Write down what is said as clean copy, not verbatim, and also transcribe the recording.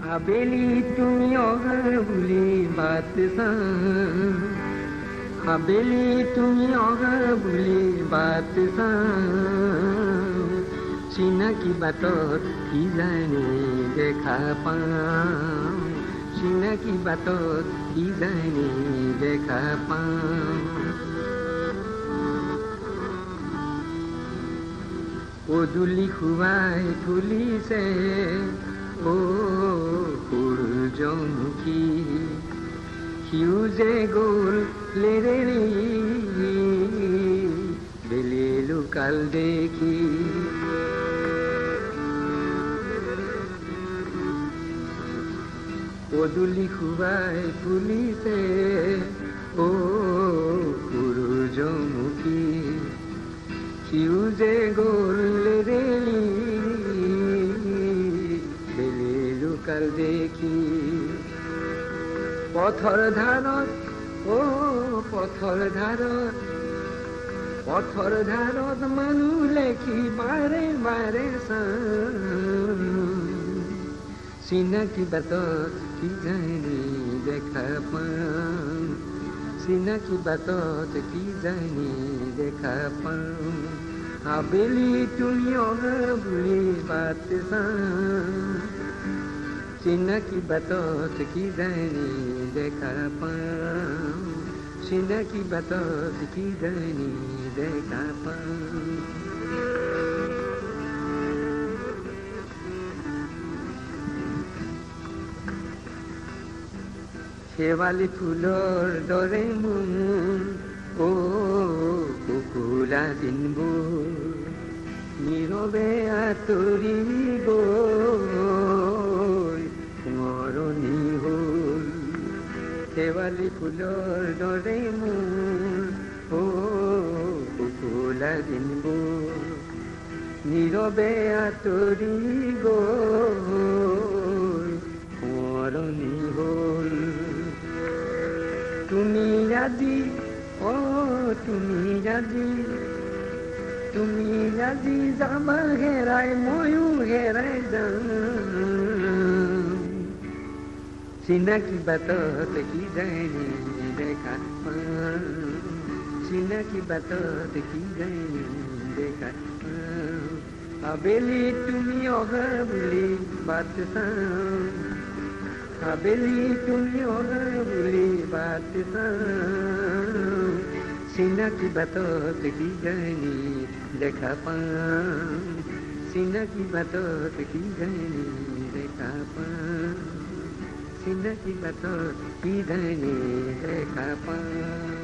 আবেলি তুমি অহা বুলি বাট চাওঁ, আবেলি তুমি অহা বুলি বাট চাওঁ, চিনাকি বাটত কি জানি দেখা পাওঁ, চিনাকি বাটত কি জানি দেখা পাওঁ। পদূলি খুৱাই তুলিছে অ সূৰ্যমুখী, সিও যে গ'ল লেৰেলি বেলি লুকাল দেখি। পদূলি খুৱাই তুলিছে অ সূৰ্যমুখী, সিও যে গ'ল লেৰেলি বেলি লুকাল দেখি। পথৰ ধাৰত অ পথৰ ধাৰত, পথৰ ধাৰত মানুহ লেখি বাৰে বাৰে চাওঁ, চিনাকি বাটত কি জানি দেখা পাওঁ, চিনাকি বাটত কি জানি দেখা পাওঁ। আবেলি তুমি অহা বুলি বাট চাওঁ, চিনাকি বাটত কি জানি দেখা পাওঁ, চিনাকি বাটত কি জানি দেখা পাওঁ। শেৱালি ফুলৰ দৰে মোৰ অ কুকুৰা দিনবোৰ নীৰৱে আঁতৰি গৈ মৰণি হ'ল। শেৱালি ফুলৰ দৰে মোৰ অ কুকুৰা দিনবোৰ নীৰৱে আঁতৰি গৈ মৰণি হ'ল। তুমি আজি অ তুমি আজি, তুমি আজি যাবা হেৰাই ময়ো হেৰাই যাম, চিনাকি বাটত কি জানি দেখা পাওঁ, চিনাকি বাটত কি জানি দেখা পাওঁ। আবেলি তুমি অহা বুলি বাট চাওঁ, আবেলি তুমি অহা বুলি বাট চাওঁ, চিনাকি বাটত কি জানি দেখা পাওঁ, চিনাকি বাটত কি জানি দেখা পাওঁ, চিনাকি বাটত কি জানি দেখা পাওঁ।